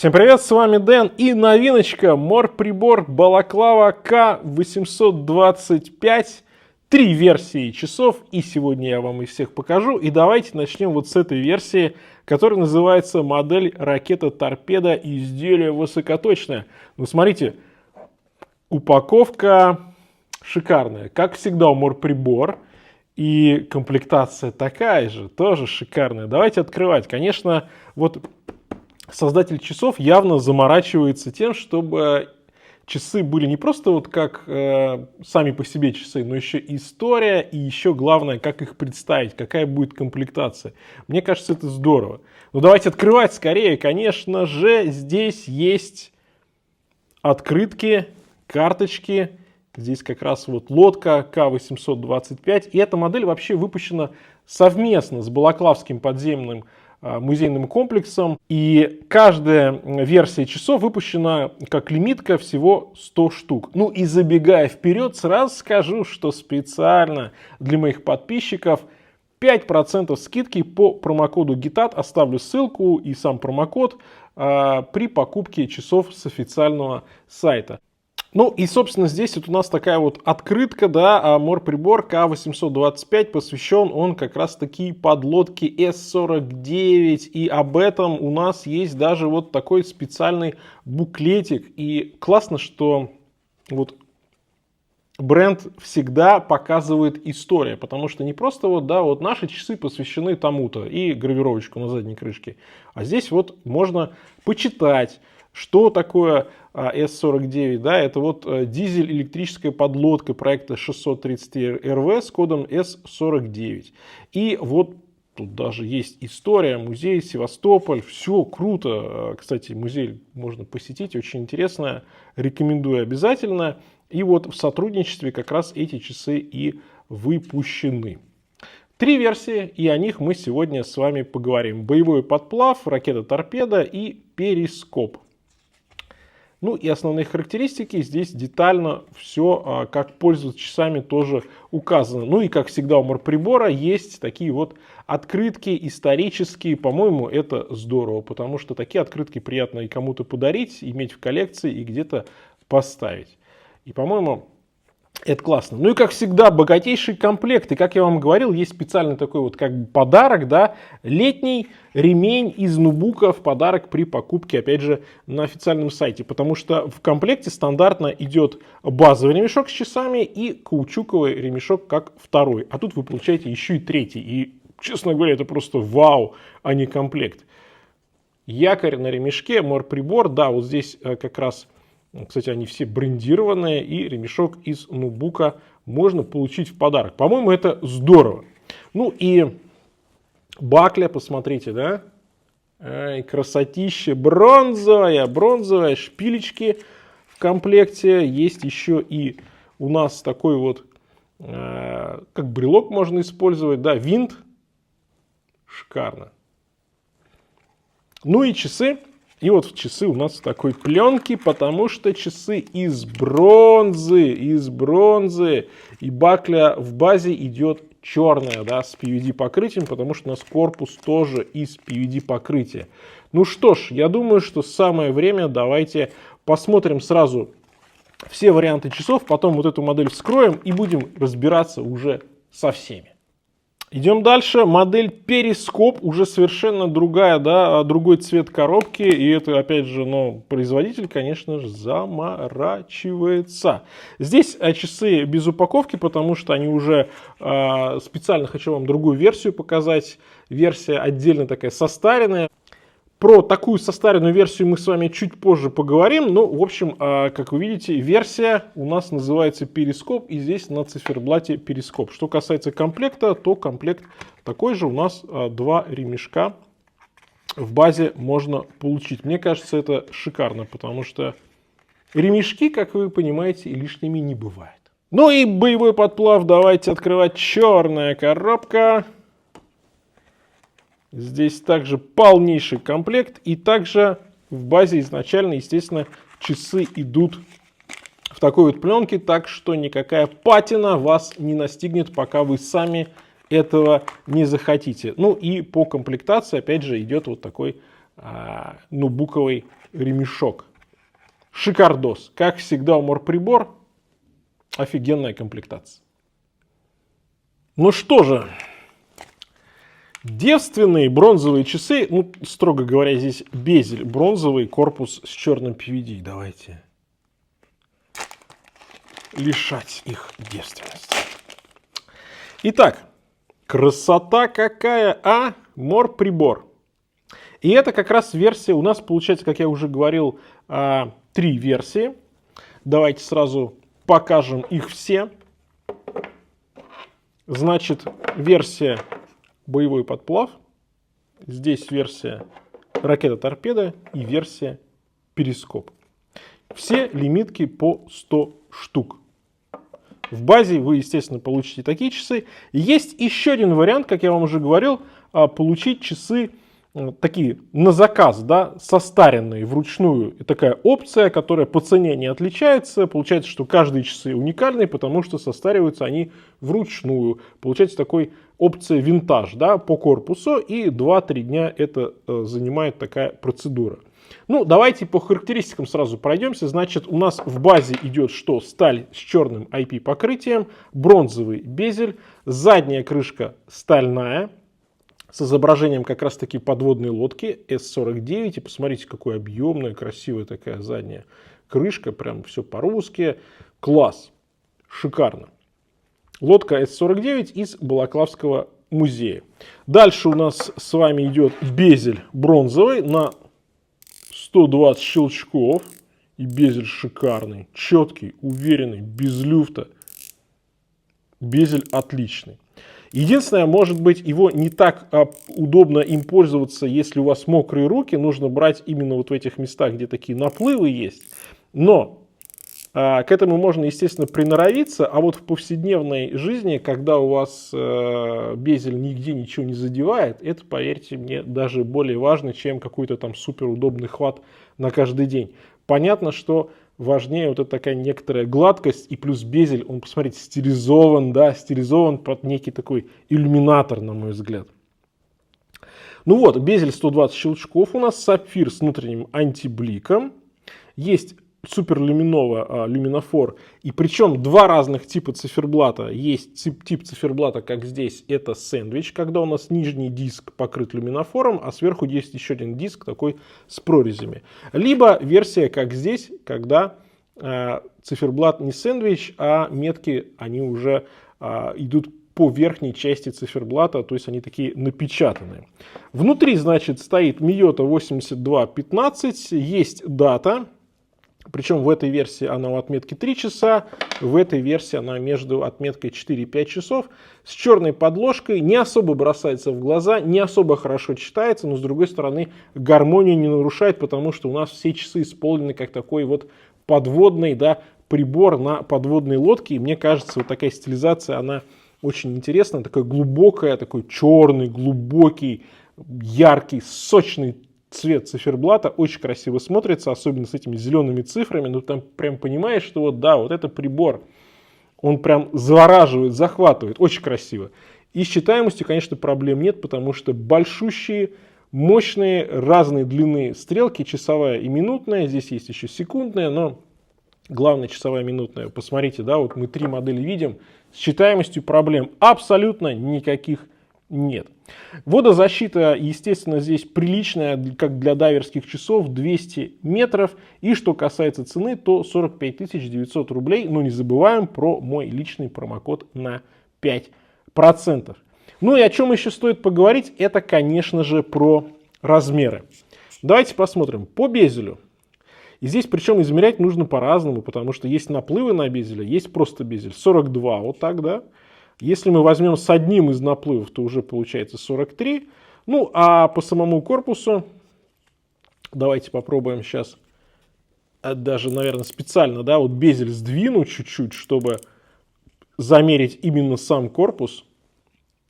Всем привет, с вами Дэн и новиночка морприбор Балаклава К825. Три версии часов, и сегодня я вам их всех покажу. И давайте начнем вот с этой версии, которая называется модель ракета-торпеда, изделие высокоточное. Ну смотрите, упаковка шикарная, как всегда у морприбор. И комплектация такая же, тоже шикарная. Давайте открывать. Конечно, вот создатель часов явно заморачивается тем, чтобы часы были не просто вот как сами по себе часы, но еще история и еще главное, как их представить, какая будет комплектация. Мне кажется, это здорово. Но давайте открывать скорее. Конечно же, здесь есть открытки, карточки. Здесь как раз вот лодка К825. И эта модель вообще выпущена совместно с Балаклавским подземным музейным комплексом. И каждая версия часов выпущена как лимитка всего 100 штук. Ну и забегая вперед, сразу скажу, что специально для моих подписчиков 5% скидки по промокоду GITAT. Оставлю ссылку и сам промокод при покупке часов с официального сайта. Ну и, собственно, здесь вот у нас такая вот открытка, да, морприбор К825, посвящен он как раз-таки подлодке С-49, и об этом у нас есть даже вот такой специальный буклетик, и классно, что вот бренд всегда показывает историю, потому что не просто вот, да, вот наши часы посвящены тому-то и гравировочку на задней крышке, а здесь вот можно почитать, что такое С-49, да, это вот дизель-электрическая подлодка проекта 630 РВ с кодом С-49. И вот тут даже есть история, музей Севастополь, все круто. Кстати, музей можно посетить, очень интересно, рекомендую обязательно. И вот в сотрудничестве как раз эти часы и выпущены. Три версии, и о них мы сегодня с вами поговорим. Боевой подплав, ракета-торпеда и перископ. Ну и основные характеристики, здесь детально все, как пользоваться часами, тоже указано. Ну и как всегда у морприбора есть такие вот открытки исторические. По-моему, это здорово, потому что такие открытки приятно и кому-то подарить, иметь в коллекции и где-то поставить. И, по-моему, это классно. Ну и как всегда, богатейший комплект. И как я вам говорил, есть специальный такой вот как бы подарок, да, летний ремень из нубука в подарок при покупке, опять же, на официальном сайте. Потому что в комплекте стандартно идет базовый ремешок с часами и каучуковый ремешок как второй. А тут вы получаете еще и третий. И, честно говоря, это просто вау, а не комплект. Якорь на ремешке, морприбор, да, вот здесь как раз... Кстати, они все брендированные, и ремешок из нубука можно получить в подарок. По-моему, это здорово. Ну и бакля, посмотрите, да? Ай, красотища. Бронзовая, шпилечки в комплекте. Есть еще и у нас такой вот, как брелок можно использовать, да, винт. Шикарно. Ну и часы. И вот часы у нас в такой пленке, потому что часы из бронзы. И бакля в базе идет черная, да, с PVD покрытием, потому что у нас корпус тоже из PVD покрытия. Ну что ж, я думаю, что самое время, давайте посмотрим сразу все варианты часов, потом вот эту модель вскроем и будем разбираться уже со всеми. Идем дальше. Модель перископ, уже совершенно другая, да, другой цвет коробки. И это, опять же, ну, производитель, конечно же, заморачивается. Здесь часы без упаковки, потому что они уже специально хочу вам другую версию показать. Версия отдельно такая состаренная. Про такую состаренную версию мы с вами чуть позже поговорим. Ну, в общем, как вы видите, версия у нас называется перископ. И здесь на циферблате перископ. Что касается комплекта, то комплект такой же. У нас два ремешка в базе можно получить. Мне кажется, это шикарно, потому что ремешки, как вы понимаете, лишними не бывает. Ну и боевой подплав. Давайте открывать. Черная коробка. Здесь также полнейший комплект. И также в базе изначально, естественно, часы идут в такой вот пленке. Так что никакая патина вас не настигнет, пока вы сами этого не захотите. Ну и по комплектации, опять же, идет вот такой ноутбуковый ремешок. Шикардос. Как всегда у морприбор, офигенная комплектация. Ну что же, девственные бронзовые часы, ну, строго говоря, здесь безель бронзовый, корпус с черным PVD. Давайте лишать их девственности. Итак, красота какая, морприбор. И это как раз версия, у нас получается, как я уже говорил, 3 версии. Давайте сразу покажем их все. Значит, версия боевой подплав, здесь версия ракета-торпеда и версия перископ. Все лимитки по 100 штук. В базе вы, естественно, получите такие часы. Есть еще один вариант, как я вам уже говорил, получить часы такие на заказ, да, состаренные вручную. И такая опция, которая по цене не отличается. Получается, что каждые часы уникальные, потому что состариваются они вручную. Получается такой опция винтаж, да, по корпусу. И 2-3 дня это занимает такая процедура. Ну, давайте по характеристикам сразу пройдемся. Значит, у нас в базе идет что? Сталь с черным IP покрытием, бронзовый безель, задняя крышка стальная, с изображением как раз таки подводной лодки С-49. И посмотрите, какая объемная, красивая такая задняя крышка. Прям все по-русски. Класс. Шикарно. Лодка С-49 из Балаклавского музея. Дальше у нас с вами идет безель бронзовый на 120 щелчков. И безель шикарный, четкий, уверенный, без люфта. Безель отличный. Единственное, может быть, его не так удобно им пользоваться, если у вас мокрые руки. Нужно брать именно вот в этих местах, где такие наплывы есть. Но к этому можно, естественно, приноровиться. А вот в повседневной жизни, когда у вас безель нигде ничего не задевает, это, поверьте мне, даже более важно, чем какой-то там суперудобный хват на каждый день. Понятно, что важнее вот эта такая некоторая гладкость, и плюс безель, он, посмотрите, стилизован, да, стилизован под некий такой иллюминатор, на мой взгляд. Ну вот, безель 120 щелчков у нас, сапфир с внутренним антибликом, есть суперлюминово люминофор, и причем два разных типа циферблата. Есть тип циферблата, как здесь, это сэндвич, когда у нас нижний диск покрыт люминофором, а сверху есть еще один диск такой с прорезями. Либо версия, как здесь, когда циферблат не сэндвич, а метки, они уже идут по верхней части циферблата, то есть они такие напечатанные. Внутри, значит, стоит Miyota 8215, есть дата. Причем в этой версии она у отметки 3 часа, в этой версии она между отметкой 4-5 часов. С черной подложкой, не особо бросается в глаза, не особо хорошо читается, но с другой стороны гармонию не нарушает, потому что у нас все часы исполнены как такой вот подводный, да, прибор на подводной лодке. И мне кажется, вот такая стилизация, она очень интересная, такая глубокая, такой черный, глубокий, яркий, сочный цвет циферблата, очень красиво смотрится, особенно с этими зелеными цифрами. Ну, там прям понимаешь, что вот да, вот это прибор. Он прям завораживает, захватывает. Очень красиво. И с читаемостью, конечно, проблем нет, потому что большущие, мощные, разные длины стрелки, часовая и минутная. Здесь есть еще секундная, но главное часовая и минутная. Посмотрите, да, вот мы 3 модели видим. С читаемостью проблем абсолютно никаких нет. Водозащита, естественно, здесь приличная, как для дайверских часов, 200 метров. И что касается цены, то 45 900 рублей. Но не забываем про мой личный промокод на 5%. Ну и о чем еще стоит поговорить, это, конечно же, про размеры. Давайте посмотрим по безелю. И здесь причем измерять нужно по-разному, потому что есть наплывы на безеле, есть просто безель. 42, вот так, да. Если мы возьмем с одним из наплывов, то уже получается 43. Ну, а по самому корпусу, давайте попробуем сейчас, даже, наверное, специально, да, вот безель сдвину чуть-чуть, чтобы замерить именно сам корпус.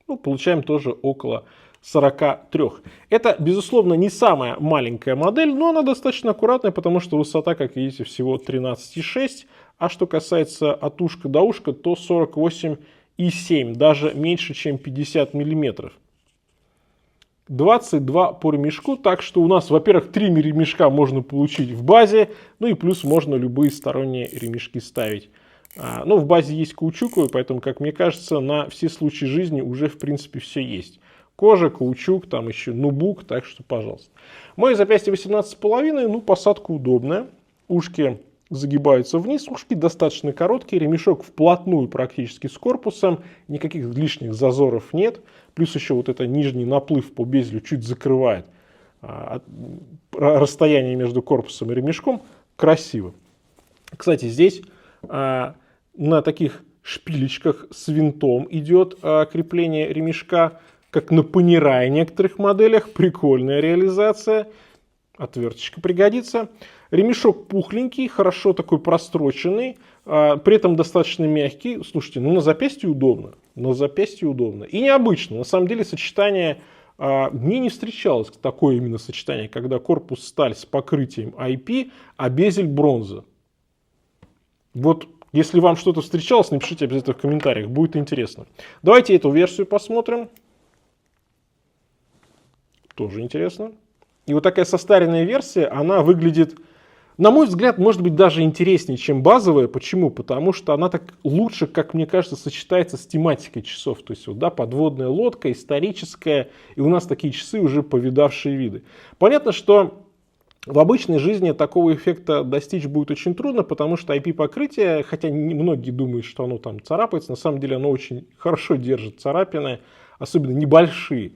Ну, получаем тоже около 43. Это, безусловно, не самая маленькая модель, но она достаточно аккуратная, потому что высота, как видите, всего 13,6. А что касается от ушка до ушка, то 48,7, даже меньше, чем 50 миллиметров. 22 по ремешку, так что у нас, во-первых, 3 ремешка можно получить в базе, ну и плюс можно любые сторонние ремешки ставить. Но в базе есть каучуковый, поэтому, как мне кажется, на все случаи жизни уже, в принципе, все есть. Кожа, каучук, там еще нубук, так что, пожалуйста. Мое запястье 18,5, ну, посадка удобная. Ушки загибаются вниз, ушки достаточно короткие, ремешок вплотную практически с корпусом, никаких лишних зазоров нет. Плюс еще вот это нижний наплыв по безелю чуть закрывает расстояние между корпусом и ремешком. Красиво. Кстати, здесь на таких шпилечках с винтом идет крепление ремешка, как на панирае некоторых моделях. Прикольная реализация. Отверточка пригодится. Ремешок пухленький, хорошо такой простроченный, при этом достаточно мягкий. Слушайте, ну на запястье удобно. На запястье удобно. И необычно. На самом деле сочетание, мне не встречалось такое именно сочетание, когда корпус сталь с покрытием IP, а безель бронза. Вот если вам что-то встречалось, напишите обязательно в комментариях, будет интересно. Давайте эту версию посмотрим. Тоже интересно. И вот такая состаренная версия, она выглядит, на мой взгляд, может быть даже интереснее, чем базовая. Почему? Потому что она так лучше, как мне кажется, сочетается с тематикой часов. То есть вот, да, подводная лодка, историческая, и у нас такие часы уже повидавшие виды. Понятно, что в обычной жизни такого эффекта достичь будет очень трудно, потому что IP-покрытие, хотя многие думают, что оно там царапается, на самом деле оно очень хорошо держит царапины, особенно небольшие.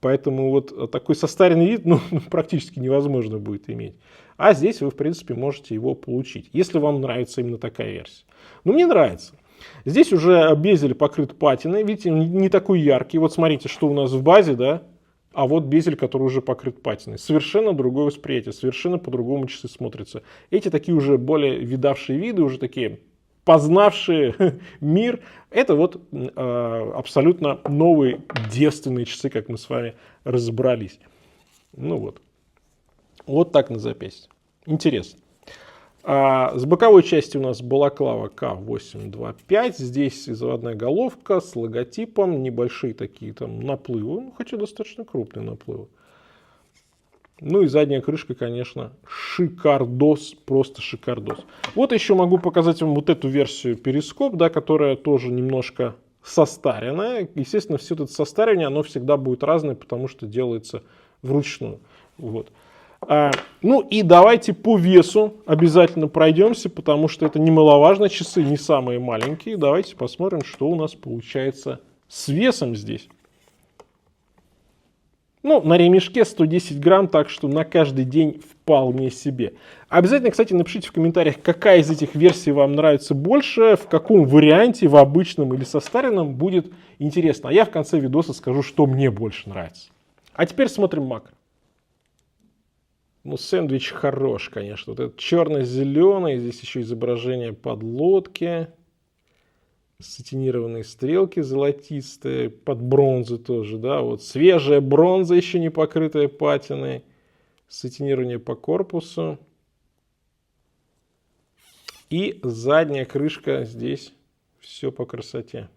Поэтому вот такой состаренный вид практически невозможно будет иметь. А здесь вы, в принципе, можете его получить, если вам нравится именно такая версия. Но мне нравится. Здесь уже безель покрыт патиной. Видите, не такой яркий. Вот смотрите, что у нас в базе, да? А вот безель, который уже покрыт патиной. Совершенно другое восприятие, совершенно по-другому часы смотрятся. Эти такие уже более видавшие виды, уже такие познавшие мир. Это вот абсолютно новые девственные часы, как мы с вами разобрались. Ну вот. Вот так на запястье. Интересно. С боковой части у нас балаклава К825. Здесь заводная головка с логотипом. Небольшие такие там наплывы. Ну, хотя достаточно крупные наплывы. Ну и задняя крышка, конечно, шикардос, просто шикардос. Вот еще могу показать вам вот эту версию перископ, да, которая тоже немножко состаренная. Естественно, все это состаривание, оно всегда будет разное, потому что делается вручную. Вот. Ну и давайте по весу обязательно пройдемся, потому что это немаловажно. Часы не самые маленькие. Давайте посмотрим, что у нас получается с весом здесь. Ну, на ремешке 110 грамм, так что на каждый день вполне себе. Обязательно, кстати, напишите в комментариях, какая из этих версий вам нравится больше, в каком варианте, в обычном или состаренном, будет интересно. А я в конце видоса скажу, что мне больше нравится. А теперь смотрим макро. Ну, сэндвич хорош, конечно. Вот этот черно-зеленый, здесь еще изображение подлодки. Сатинированные стрелки золотистые, под бронзу тоже, да, вот свежая бронза, еще не покрытая патиной, сатинирование по корпусу. И задняя крышка, здесь все по красоте.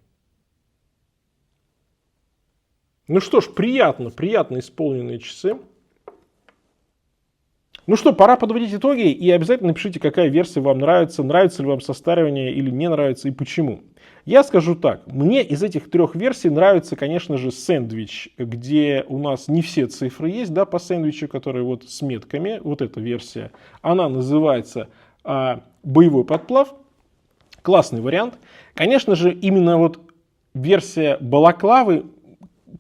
Ну что ж, приятно исполненные часы. Ну что, пора подводить итоги, и обязательно напишите, какая версия вам нравится, нравится ли вам состаривание или не нравится, и почему. Я скажу так, мне из этих трех версий нравится, конечно же, сэндвич, где у нас не все цифры есть, да, по сэндвичу, который вот с метками, вот эта версия, она называется боевой подплав, классный вариант. Конечно же, именно вот версия балаклавы,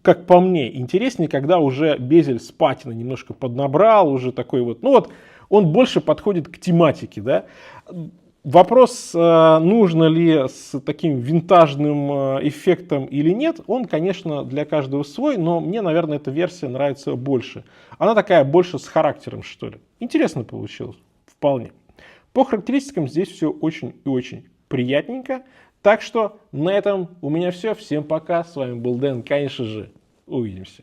как по мне, интереснее, когда уже безель с патиной немножко поднабрал, уже такой вот, ну вот, он больше подходит к тематике, да. Вопрос, нужно ли с таким винтажным эффектом или нет, он, конечно, для каждого свой, но мне, наверное, эта версия нравится больше. Она такая больше с характером, что ли. Интересно получилось, вполне. По характеристикам здесь все очень и очень приятненько. Так что на этом у меня все. Всем пока. С вами был Дэн. Конечно же, увидимся.